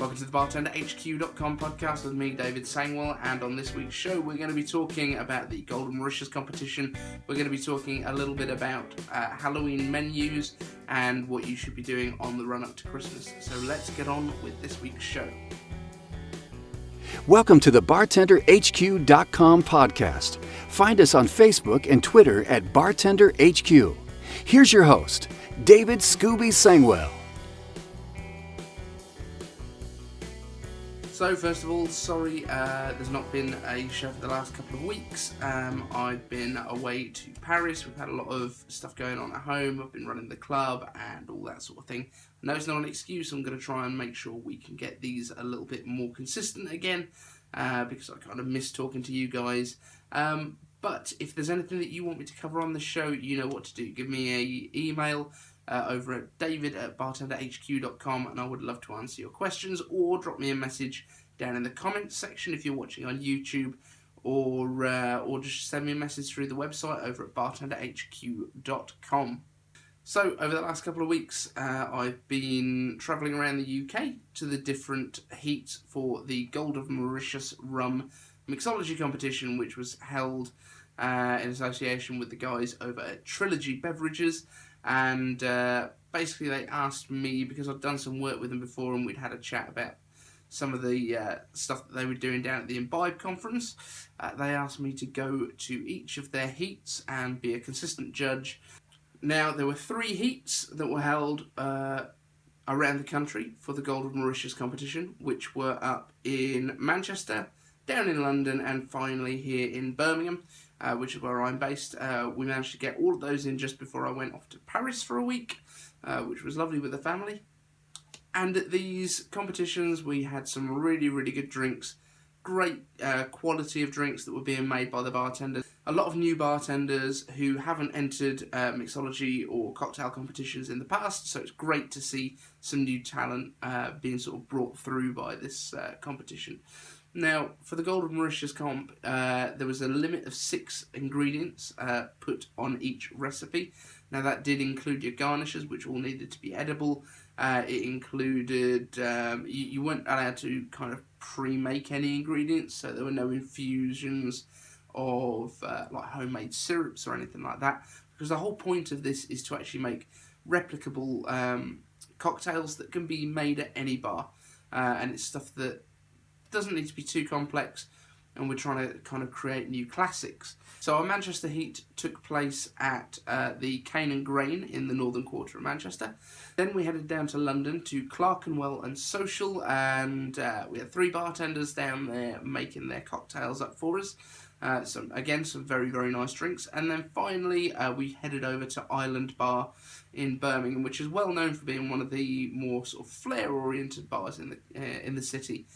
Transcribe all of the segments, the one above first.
Welcome to the BartenderHQ.com podcast with me, Eden-Sangwell, and on this week's show we're going to be talking about the Golden Mauritius competition. We're going to be talking a little bit about Halloween menus and what you should be doing on the run-up to Christmas. So let's get on with this week's show. Welcome to the BartenderHQ.com podcast. Find us on Facebook and Twitter at BartenderHQ. Here's your host, David Scooby Sangwell. So first of all, sorry there's not been a show for the last couple of weeks. I've been away to Paris. We've had a lot of stuff going on at home. I've been running the club and all that sort of thing. No, it's not an excuse. I'm going to try and make sure we can get these a little bit more consistent again because I kind of miss talking to you guys. But if there's anything that you want me to cover on the show, you know what to do. Give me an email over at david@bartenderhq.com, and I would love to answer your questions, or drop me a message down in the comments section if you're watching on YouTube, or just send me a message through the website over at bartenderhq.com. So over the last couple of weeks I've been travelling around the UK to the different heats for the Gold of Mauritius Rum Mixology competition, which was held in association with the guys over at Trilogy Beverages. And basically they asked me, because I'd done some work with them before and we'd had a chat about some of the stuff that they were doing down at the Imbibe conference, they asked me to go to each of their heats and be a consistent judge. Now, there were 3 heats that were held around the country for the Gold of Mauritius competition, which were up in Manchester, down in London, and finally here in Birmingham, which is where I'm based. We managed to get all of those in just before I went off to Paris for a week, which was lovely with the family. And at these competitions we had some really, really good drinks, great quality of drinks that were being made by the bartenders. A lot of new bartenders who haven't entered mixology or cocktail competitions in the past, so it's great to see some new talent being sort of brought through by this competition. Now, for the Gold of Mauritius comp, there was a limit of 6 ingredients put on each recipe. Now, that did include your garnishes, which all needed to be edible. It included, you weren't allowed to kind of pre-make any ingredients, so there were no infusions of like homemade syrups or anything like that, because the whole point of this is to actually make replicable cocktails that can be made at any bar, and it's stuff that doesn't need to be too complex, and we're trying to kind of create new classics. So our Manchester heat took place at the Cane and Grain in the northern quarter of Manchester. Then we headed down to London to Clerkenwell and Social, and we had 3 bartenders down there making their cocktails up for us. Some very, very nice drinks. And then finally we headed over to Island Bar in Birmingham, which is well known for being one of the more sort of flair-oriented bars in the city.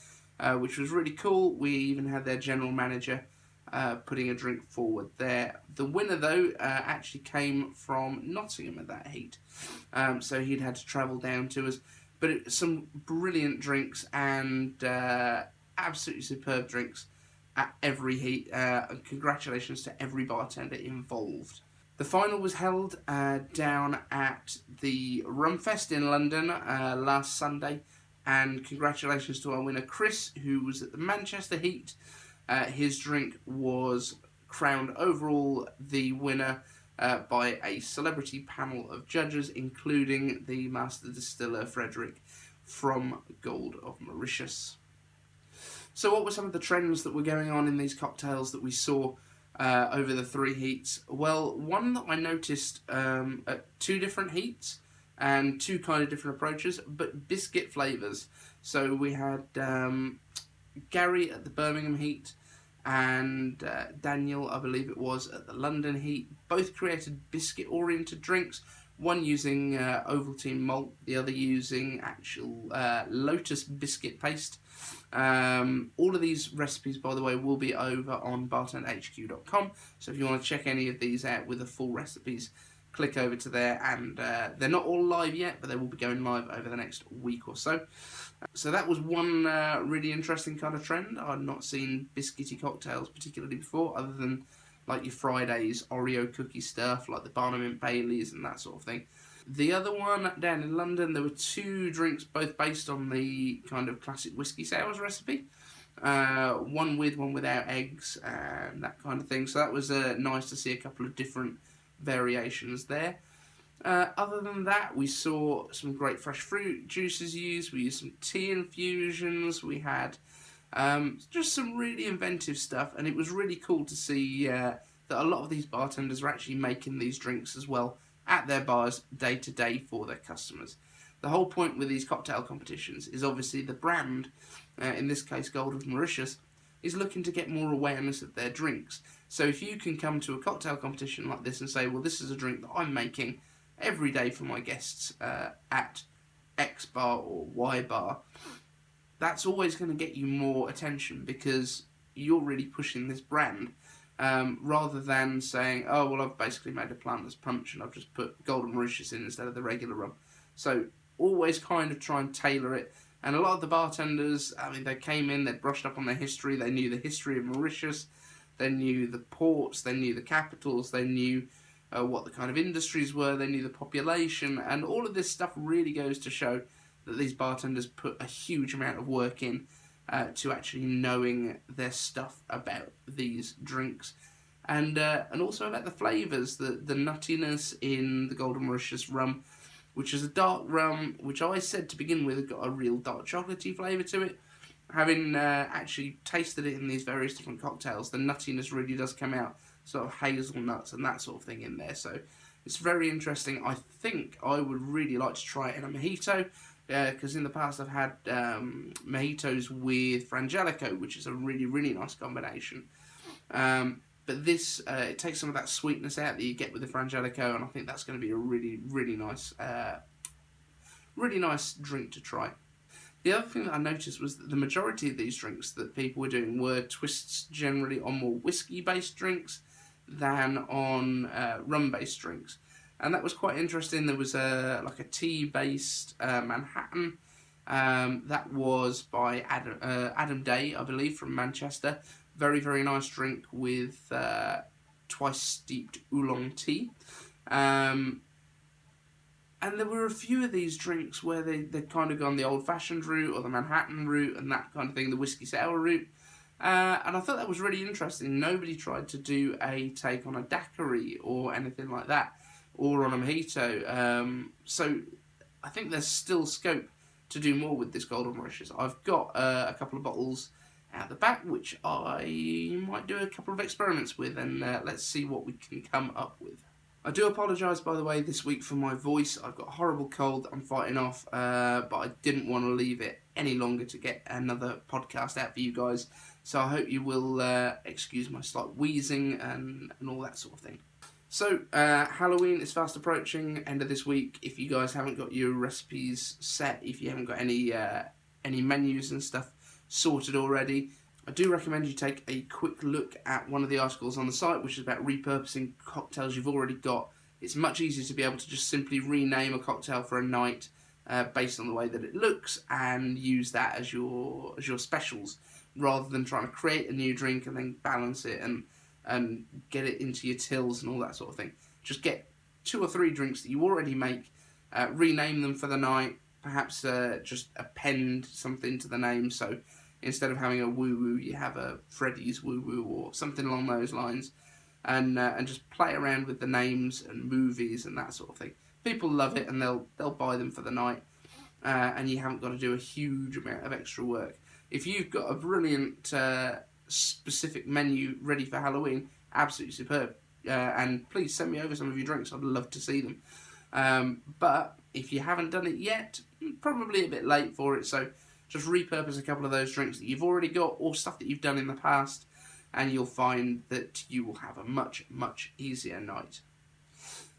Which was really cool. We even had their general manager putting a drink forward there. The winner, though, actually came from Nottingham at that heat, so he'd had to travel down to us. But some brilliant drinks and absolutely superb drinks at every heat, and congratulations to every bartender involved. The final was held down at the Rumfest in London last Sunday. And congratulations to our winner, Chris, who was at the Manchester heat. His drink was crowned overall the winner by a celebrity panel of judges, including the master distiller, Frederick, from Gold of Mauritius. So what were some of the trends that were going on in these cocktails that we saw over the 3 heats? Well, one that I noticed at 2 different heats, and 2 kind of different approaches, but biscuit flavours. So we had Gary at the Birmingham heat and Daniel, I believe it was, at the London heat. Both created biscuit-oriented drinks, one using Ovaltine malt, the other using actual lotus biscuit paste. All of these recipes, by the way, will be over on bartenderhq.com, so if you want to check any of these out with the full recipes, click over to there, and they're not all live yet, but they will be going live over the next week or so. So that was one really interesting kind of trend. I'd not seen biscuity cocktails particularly before, other than like your Fridays Oreo cookie stuff, like the Barnum and Baileys and that sort of thing. The other one down in London, there were 2 drinks, both based on the kind of classic whiskey sours recipe. One with, one without eggs, and that kind of thing. So that was nice to see a couple of different variations there. Other than that, we saw some great fresh fruit juices used. We used some tea infusions. We had just some really inventive stuff, and it was really cool to see that a lot of these bartenders are actually making these drinks as well at their bars day to day for their customers. The whole point with these cocktail competitions is obviously the brand, in this case Golden Mauritius, is looking to get more awareness of their drinks. So if you can come to a cocktail competition like this and say, well, this is a drink that I'm making every day for my guests at X bar or Y bar, that's always going to get you more attention because you're really pushing this brand. Rather than saying, oh, well, I've basically made a planter's punch and I've just put Golden Mauritius in instead of the regular rum. So always kind of try and tailor it. And a lot of the bartenders, I mean, they came in, they'd brushed up on their history, they knew the history of Mauritius, they knew the ports, they knew the capitals, they knew what the kind of industries were, they knew the population, and all of this stuff really goes to show that these bartenders put a huge amount of work in to actually knowing their stuff about these drinks, and also about the flavours, the nuttiness in the Golden Mauritius rum, which is a dark rum, which I said to begin with had got a real dark chocolatey flavour to it. Having actually tasted it in these various different cocktails, the nuttiness really does come out, sort of hazelnuts and that sort of thing in there, so it's very interesting. I think I would really like to try it in a mojito, because in the past I've had mojitos with Frangelico, which is a really, really nice combination. But this, it takes some of that sweetness out that you get with the Frangelico, and I think that's going to be a really, really nice drink to try. The other thing that I noticed was that the majority of these drinks that people were doing were twists generally on more whiskey-based drinks than on rum-based drinks. And that was quite interesting. There was a tea-based Manhattan that was by Adam Day, I believe, from Manchester. Very, very nice drink with twice steeped oolong tea. And there were a few of these drinks where they'd kind of gone the old-fashioned route or the Manhattan route and that kind of thing, the whiskey sour route. And I thought that was really interesting. Nobody tried to do a take on a daiquiri or anything like that, or on a mojito. So I think there's still scope to do more with this Golden Mauritius. I've got a couple of bottles out the back, which I might do a couple of experiments with, and let's see what we can come up with. I do apologise, by the way, this week for my voice. I've got a horrible cold that I'm fighting off, but I didn't want to leave it any longer to get another podcast out for you guys. So I hope you will excuse my slight wheezing and all that sort of thing. So, Halloween is fast approaching, end of this week. If you guys haven't got your recipes set, if you haven't got any menus and stuff sorted already, I do recommend you take a quick look at one of the articles on the site, which is about repurposing cocktails you've already got. It's much easier to be able to just simply rename a cocktail for a night based on the way that it looks and use that as your specials, rather than trying to create a new drink and then balance it and get it into your tills and all that sort of thing. Just get 2 or 3 drinks that you already make, rename them for the night, perhaps just append something to the name, so instead of having a woo-woo, you have a Freddy's woo-woo or something along those lines, and just play around with the names and movies and that sort of thing. People love it, and they'll buy them for the night, and you haven't got to do a huge amount of extra work. If you've got a brilliant specific menu ready for Halloween, absolutely superb, and please send me over some of your drinks. I'd love to see them. But if you haven't done it yet, probably a bit late for it, so just repurpose a couple of those drinks that you've already got or stuff that you've done in the past, and you'll find that you will have a much, much easier night.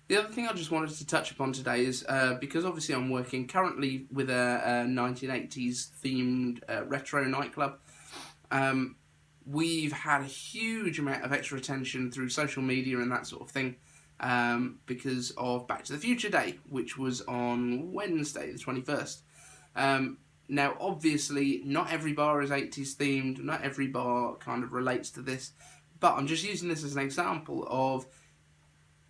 The other thing I just wanted to touch upon today is, because obviously I'm working currently with a 1980s themed retro nightclub, we've had a huge amount of extra attention through social media and that sort of thing, because of Back to the Future Day, which was on Wednesday the 21st. Now, obviously, not every bar is 80s themed, not every bar kind of relates to this, but I'm just using this as an example of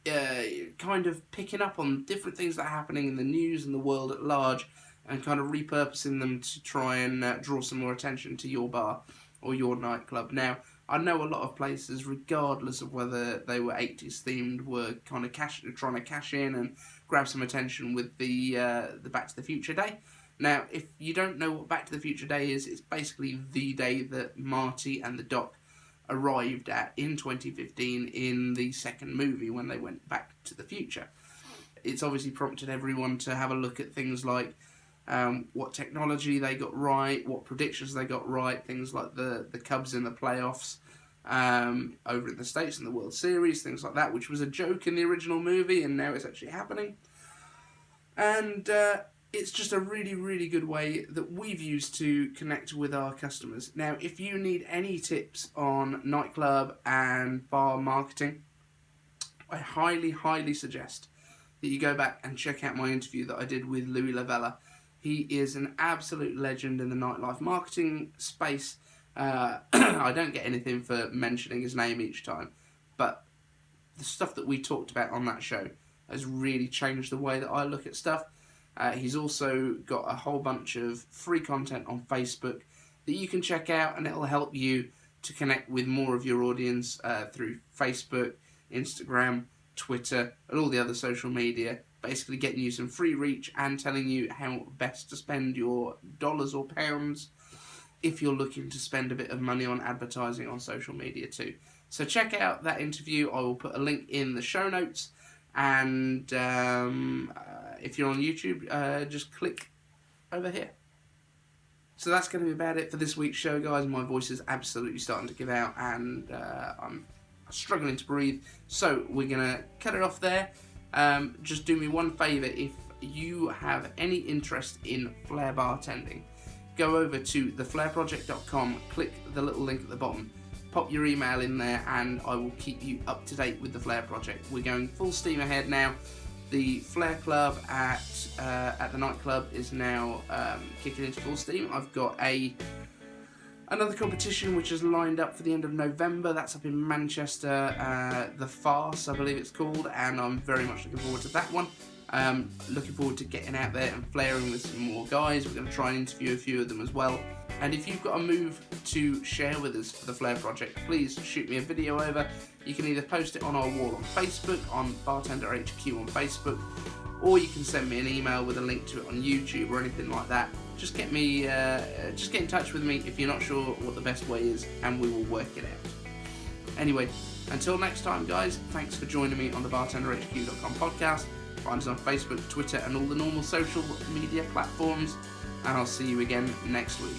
kind of picking up on different things that are happening in the news and the world at large, and kind of repurposing them to try and draw some more attention to your bar or your nightclub. Now, I know a lot of places, regardless of whether they were 80s themed, were kind of trying to cash in and grab some attention with the Back to the Future Day. Now, if you don't know what Back to the Future Day is, it's basically the day that Marty and the Doc arrived at in 2015 in the second movie when they went back to the future. It's obviously prompted everyone to have a look at things like what technology they got right, what predictions they got right, things like the Cubs in the playoffs over in the States in the World Series, things like that, which was a joke in the original movie and now it's actually happening. And it's just a really, really good way that we've used to connect with our customers. Now, if you need any tips on nightclub and bar marketing, I highly, highly suggest that you go back and check out my interview that I did with Louis Lavella. He is an absolute legend in the nightlife marketing space. I don't get anything for mentioning his name each time, but the stuff that we talked about on that show has really changed the way that I look at stuff. He's also got a whole bunch of free content on Facebook that you can check out, and it'll help you to connect with more of your audience through Facebook, Instagram, Twitter, and all the other social media, basically getting you some free reach and telling you how best to spend your dollars or pounds if you're looking to spend a bit of money on advertising on social media too. So check out that interview. I will put a link in the show notes, and if you're on YouTube, just click over here. So that's going to be about it for this week's show, guys. My voice is absolutely starting to give out, and I'm struggling to breathe, so we're going to cut it off there. Just do me one favour: if you have any interest in flair bartending, go over to theflairproject.com, click the little link at the bottom, pop your email in there, and I will keep you up to date with the Flair Project. We're going full steam ahead now. The Flair Club at the nightclub is now kicking into full steam. I've got another competition which is lined up for the end of November. That's up in Manchester, The Farce, I believe it's called, and I'm very much looking forward to that one. Looking forward to getting out there and flairing with some more guys. We're going to try and interview a few of them as well. And if you've got a move to share with us for the Flair Project, please shoot me a video over. You can either post it on our wall on Facebook, on Bartender HQ on Facebook, or you can send me an email with a link to it on YouTube or anything like that. Just get in touch with me if you're not sure what the best way is, and we will work it out. Anyway, until next time, guys, thanks for joining me on the BartenderHQ.com podcast. Find us on Facebook, Twitter, and all the normal social media platforms, and I'll see you again next week.